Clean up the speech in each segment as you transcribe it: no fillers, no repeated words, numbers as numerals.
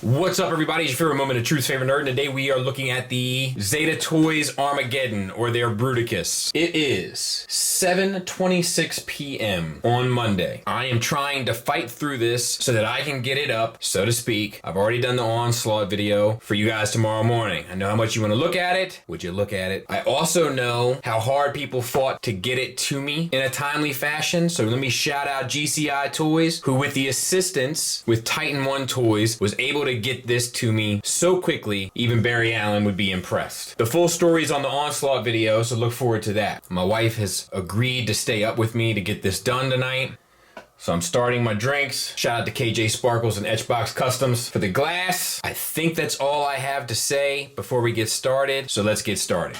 What's up, everybody? It's your favorite moment of truth, favorite nerd, and today we are looking at the Zeta Toys Armageddon, or their Bruticus. It is 7:26 p.m. on Monday. I am trying to fight through this so that I can get it up, so to speak. I've already done the onslaught video for you guys tomorrow morning. I know how much you want to look at it. Would you look at it? I also know how hard people fought to get it to me in a timely fashion, so let me shout out GCI Toys, who with the assistance with Titan 1 Toys was able to get this to me so quickly, even Barry Allen would be impressed. The full story is on the onslaught video, so look forward to that. My wife has agreed to stay up with me to get this done tonight. So I'm starting my drinks. Shout out to KJ Sparkles and Etchbox Customs for the glass. I think that's all I have to say before we get started, so let's get started.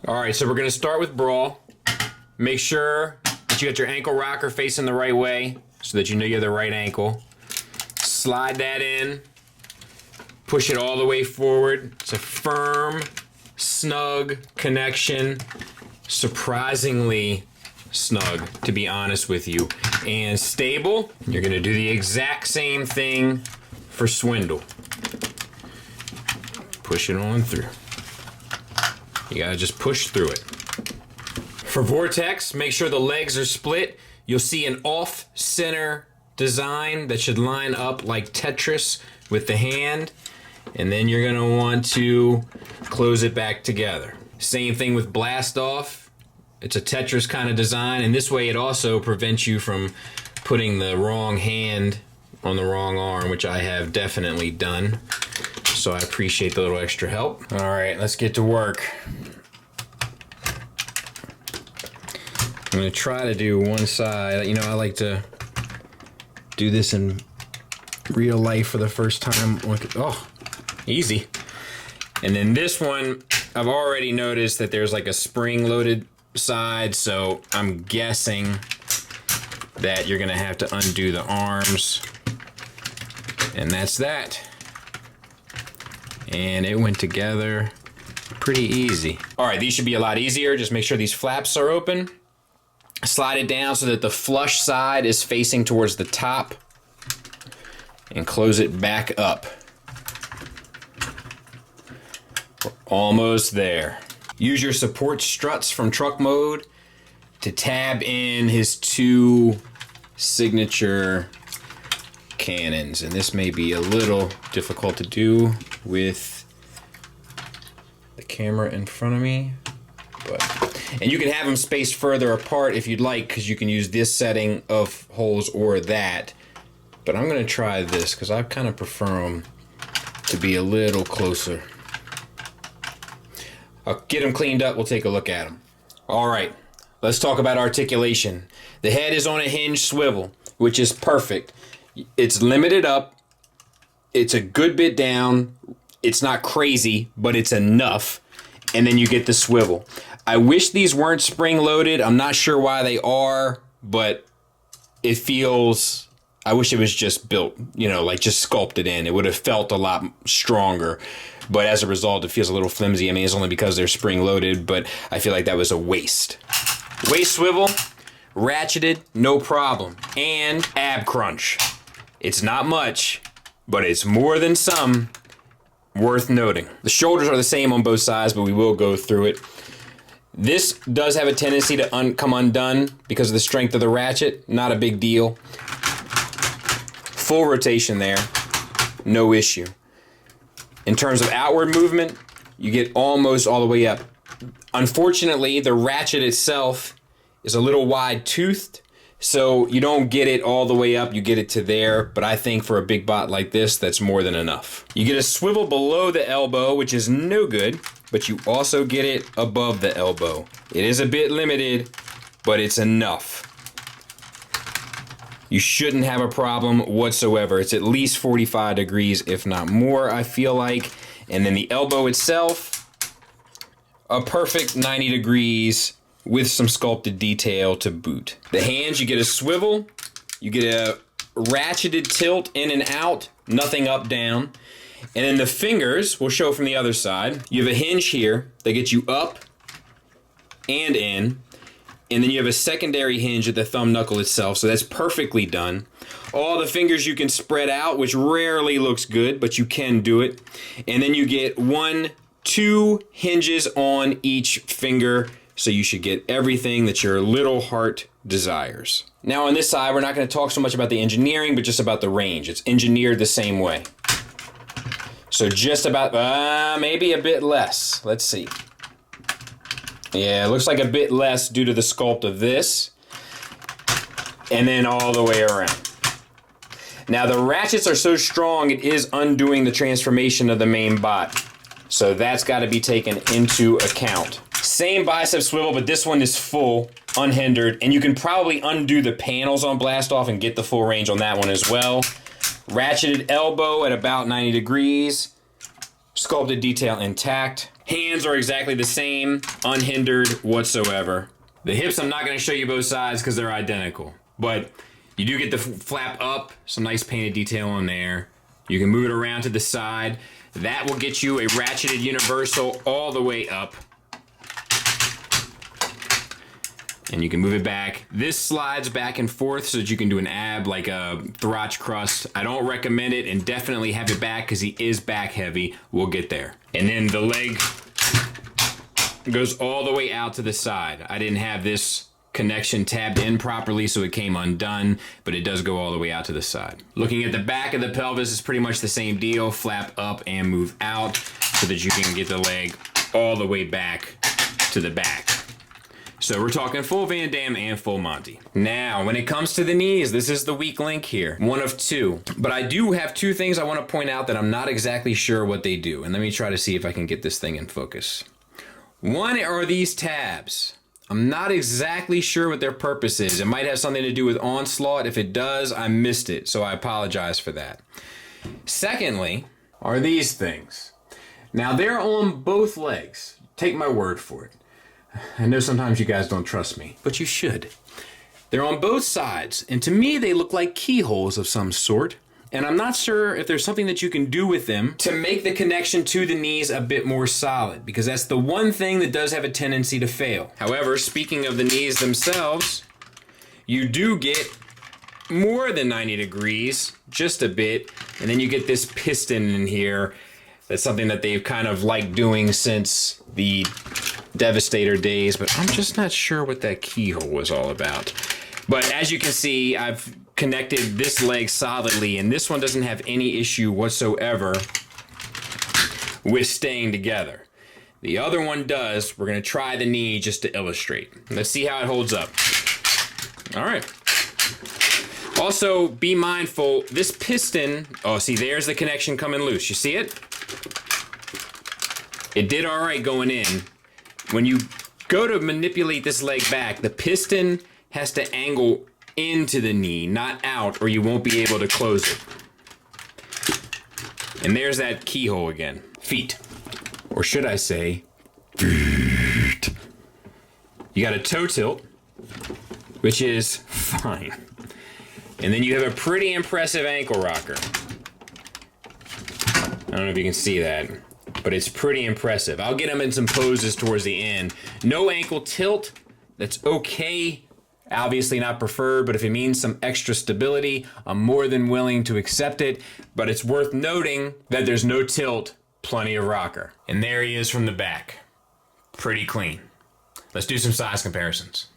All right, so we're gonna start with Brawl. Make sure that you got your ankle rocker facing the right way so that you know you have the right ankle. Slide that in. Push it all the way forward. It's a firm, snug connection. Surprisingly snug, to be honest with you. And stable. You're gonna do the exact same thing for Swindle. Push it on through. You gotta just push through it. For Vortex, make sure the legs are split. You'll see an off-center design that should line up like Tetris with the hand. And then you're gonna want to close it back together. Same thing with Blast Off. It's a Tetris kind of design, and this way it also prevents you from putting the wrong hand on the wrong arm, which I have definitely done. So I appreciate the little extra help. All right, let's get to work. I'm gonna try to do one side. You know, I like to do this in real life for the first time. Oh, easy. And then this one, I've already noticed that there's like a spring-loaded side, so I'm guessing that you're gonna have to undo the arms. And that's that. And it went together pretty easy. All right, these should be a lot easier. Just make sure these flaps are open. Slide it down so that the flush side is facing towards the top. And close it back up. We're almost there. Use your support struts from truck mode to tab in his two signature cannons. And this may be a little difficult to do with the camera in front of me. And you can have them spaced further apart if you'd like, because you can use this setting of holes or that. But I'm gonna try this because I kind of prefer them to be a little closer. I'll get them cleaned up, we'll take a look at them. All right, let's talk about articulation. The head is on a hinge swivel, which is perfect. It's limited up, it's a good bit down, it's not crazy, but it's enough. And then you get the swivel. I wish these weren't spring-loaded. I'm not sure why they are, but it feels... I wish it was just built, you know, like just sculpted in. It would have felt a lot stronger. But as a result, it feels a little flimsy. I mean, it's only because they're spring-loaded, but I feel like that was a waste. Waist swivel, ratcheted, no problem. And ab crunch. It's not much, but it's more than some. Worth noting. The shoulders are the same on both sides, but we will go through it. This does have a tendency to come undone because of the strength of the ratchet. Not a big deal. Full rotation there, no issue. In terms of outward movement, you get almost all the way up. Unfortunately, the ratchet itself is a little wide-toothed, so you don't get it all the way up, you get it to there, but I think for a big bot like this, that's more than enough. You get a swivel below the elbow, which is no good, but you also get it above the elbow. It is a bit limited, but it's enough. You shouldn't have a problem whatsoever. It's at least 45 degrees, if not more, I feel like. And then the elbow itself, a perfect 90 degrees with some sculpted detail to boot. The hands, you get a swivel, you get a ratcheted tilt in and out, nothing up, down. And then the fingers, we'll show from the other side. You have a hinge here that gets you up and in. And then you have a secondary hinge at the thumb knuckle itself, so that's perfectly done. All the fingers you can spread out, which rarely looks good, but you can do it. And then you get 2 hinges on each finger, so you should get everything that your little heart desires. Now on this side, we're not going to talk so much about the engineering, but just about the range. It's engineered the same way. So just about, maybe a bit less. Let's see. Yeah, it looks like a bit less due to the sculpt of this. And then all the way around. Now the ratchets are so strong, it is undoing the transformation of the main bot. So that's got to be taken into account. Same bicep swivel, but this one is full, unhindered. And you can probably undo the panels on Blast Off and get the full range on that one as well. Ratcheted elbow at about 90 degrees. Sculpted detail intact. Hands are exactly the same, unhindered whatsoever. The hips, I'm not going to show you both sides because they're identical. But you do get the flap up, some nice painted detail on there. You can move it around to the side. That will get you a ratcheted universal all the way up. And you can move it back. This slides back and forth so that you can do an ab like a Throch crust. I don't recommend it, and definitely have it back because he is back heavy. We'll get there. And then the leg goes all the way out to the side. I didn't have this connection tabbed in properly, so it came undone, but it does go all the way out to the side. Looking at the back of the pelvis is pretty much the same deal. Flap up and move out so that you can get the leg all the way back to the back. So we're talking full Van Damme and full Monty. Now, when it comes to the knees, this is the weak link here. One of 2. But I do have 2 things I want to point out that I'm not exactly sure what they do. And let me try to see if I can get this thing in focus. One are these tabs. I'm not exactly sure what their purpose is. It might have something to do with onslaught. If it does, I missed it, so I apologize for that. Secondly, are these things. Now, they're on both legs. Take my word for it. I know sometimes you guys don't trust me, but you should. They're on both sides, and to me they look like keyholes of some sort, and I'm not sure if there's something that you can do with them to make the connection to the knees a bit more solid, because that's the one thing that does have a tendency to fail. However, speaking of the knees themselves, you do get more than 90 degrees, just a bit, and then you get this piston in here. That's something that they've kind of liked doing since the Devastator days, but I'm just not sure what that keyhole was all about. But as you can see, I've connected this leg solidly, and this one doesn't have any issue whatsoever with staying together. The other one does. We're going to try the knee just to illustrate. Let's see how it holds up. All right. Also, be mindful, this piston, oh, see, there's the connection coming loose. You see it? It did all right going in. When you go to manipulate this leg back, the piston has to angle into the knee, not out, or you won't be able to close it. And there's that keyhole again. Feet. Or should I say, feet. You got a toe tilt, which is fine. And then you have a pretty impressive ankle rocker. I don't know if you can see that, but it's pretty impressive. I'll get them in some poses towards the end. No ankle tilt, that's okay. Obviously not preferred, but if it means some extra stability, I'm more than willing to accept it. But it's worth noting that there's no tilt, plenty of rocker. And there he is from the back. Pretty clean. Let's do some size comparisons.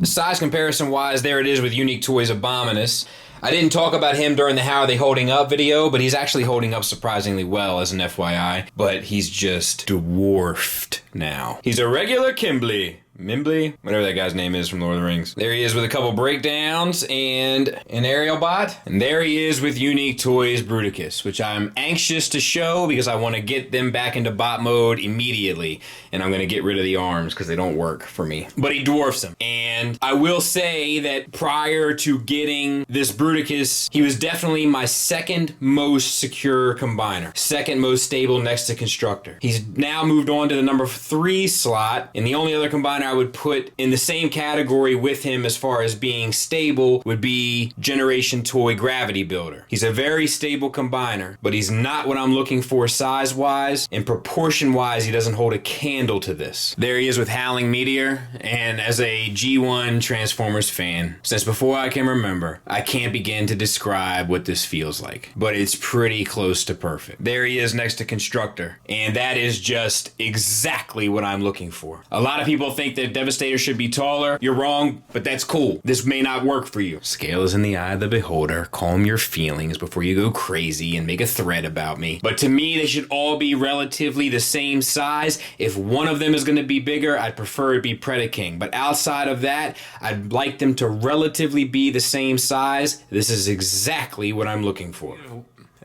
Size comparison wise, there it is with Unique Toys Abominus. I didn't talk about him during the How Are They Holding Up video, but he's actually holding up surprisingly well as an FYI. But he's just dwarfed now. He's a regular Mimbley, whatever that guy's name is from Lord of the Rings. There he is with a couple breakdowns and an aerial bot. And there he is with Unique Toys Bruticus, which I'm anxious to show because I want to get them back into bot mode immediately. And I'm going to get rid of the arms because they don't work for me. But he dwarfs him. And I will say that prior to getting this Bruticus, he was definitely my second most secure combiner. Second most stable next to Constructor. He's now moved on to the number 3 slot. And the only other combiner combiner I would put in the same category with him as far as being stable would be Generation Toy Gravity Builder. He's a very stable combiner, but he's not what I'm looking for size-wise, and proportion-wise, he doesn't hold a candle to this. There he is with Howling Meteor, and as a G1 Transformers fan, since before I can remember, I can't begin to describe what this feels like, but it's pretty close to perfect. There he is next to Constructor, and that is just exactly what I'm looking for. A lot of people think that Devastator should be taller. You're wrong, but that's cool. This may not work for you. Scale is in the eye of the beholder. Calm your feelings before you go crazy and make a thread about me. But to me, they should all be relatively the same size. If one of them is going to be bigger, I'd prefer it be Predaking. But outside of that, I'd like them to relatively be the same size. This is exactly what I'm looking for.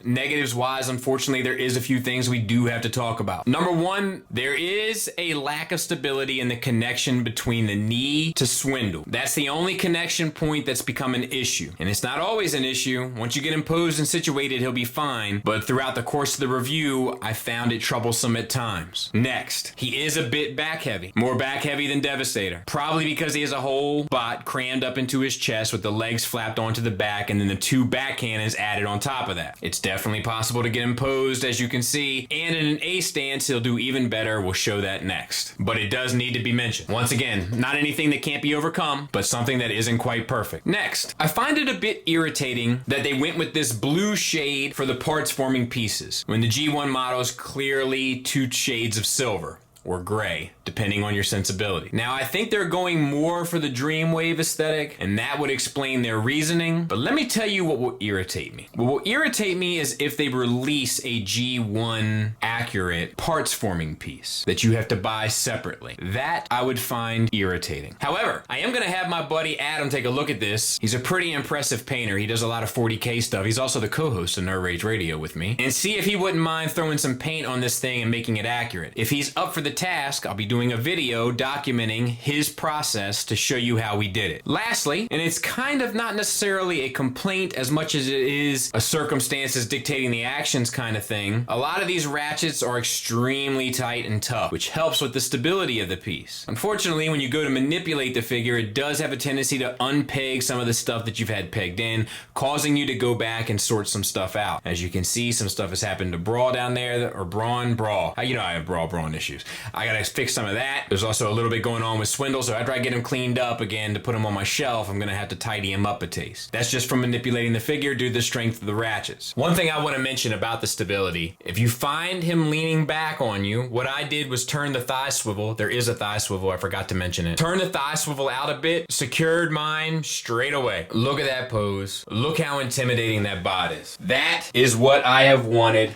Negatives wise, unfortunately, there is a few things we do have to talk about. Number one, there is a lack of stability in the connection between the knee to Swindle. That's the only connection point that's become an issue. And it's not always an issue. Once you get him posed and situated, he'll be fine. But throughout the course of the review, I found it troublesome at times. Next, he is a bit back heavy. More back heavy than Devastator. Probably because he has a whole bot crammed up into his chest with the legs flapped onto the back and then the two back cannons added on top of that. It's definitely possible to get him posed, as you can see, and in an A stance he'll do even better. We'll show that next. But it does need to be mentioned. Once again, not anything that can't be overcome, but something that isn't quite perfect. Next, I find it a bit irritating that they went with this blue shade for the parts forming pieces, when the G1 model is clearly two shades of silver. Or gray, depending on your sensibility. Now, I think they're going more for the Dreamwave aesthetic, and that would explain their reasoning. But let me tell you what will irritate me. What will irritate me is if they release a G1 accurate parts forming piece that you have to buy separately. That I would find irritating. However, I am going to have my buddy Adam take a look at this. He's a pretty impressive painter. He does a lot of 40K stuff. He's also the co-host of Nerd Rage Radio with me. And see if he wouldn't mind throwing some paint on this thing and making it accurate. If he's up for the task, I'll be doing a video documenting his process to show you how we did it. Lastly, and it's kind of not necessarily a complaint as much as it is a circumstances dictating the actions kind of thing, a lot of these ratchets are extremely tight and tough, which helps with the stability of the piece. Unfortunately, when you go to manipulate the figure, it does have a tendency to unpeg some of the stuff that you've had pegged in, causing you to go back and sort some stuff out. As you can see, some stuff has happened to Brawl down there, or Brawl. You know I have Brawl issues. I gotta fix some of that. There's also a little bit going on with Swindle, so after I get him cleaned up again to put him on my shelf, I'm gonna have to tidy him up a taste. That's just from manipulating the figure due to the strength of the ratchets. One thing I want to mention about the stability, if you find him leaning back on you, what I did was turn the thigh swivel. There is a thigh swivel, I forgot to mention it. Turn the thigh swivel out a bit, secured mine straight away. Look at that pose. Look how intimidating that bot is. That is what I have wanted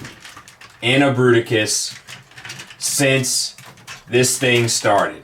in a Bruticus since this thing started.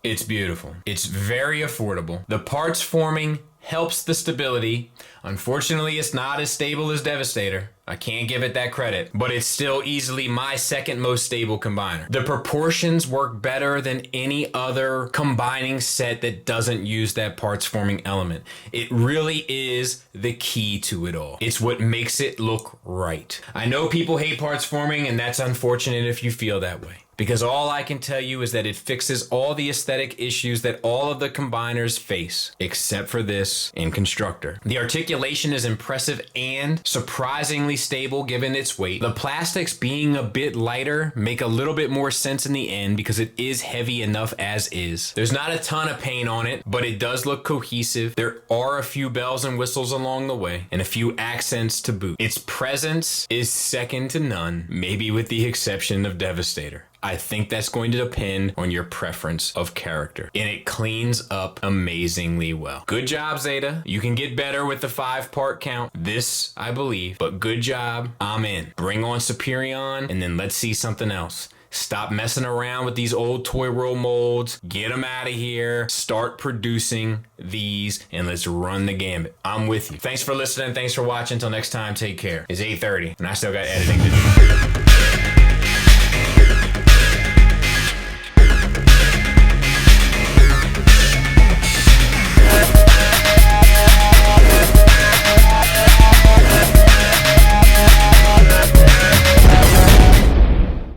It's beautiful. It's very affordable. The parts forming helps the stability. Unfortunately, it's not as stable as Devastator. I can't give it that credit, but it's still easily my second most stable combiner. The proportions work better than any other combining set that doesn't use that parts forming element. It really is the key to it all. It's what makes it look right. I know people hate parts forming, and that's unfortunate if you feel that way. Because all I can tell you is that it fixes all the aesthetic issues that all of the combiners face, except for this in Constructor. The articulation is impressive and surprisingly stable given its weight. The plastics being a bit lighter make a little bit more sense in the end because it is heavy enough as is. There's not a ton of paint on it, but it does look cohesive. There are a few bells and whistles along the way, and a few accents to boot. Its presence is second to none, maybe with the exception of Devastator. I think that's going to depend on your preference of character. And it cleans up amazingly well. Good job, Zeta. You can get better with the 5-part count. This, I believe. But good job. I'm in. Bring on Superion, and then let's see something else. Stop messing around with these old Toy World molds. Get them out of here. Start producing these, and let's run the gambit. I'm with you. Thanks for listening. Thanks for watching. Until next time, take care. It's 8:30, and I still got editing to do.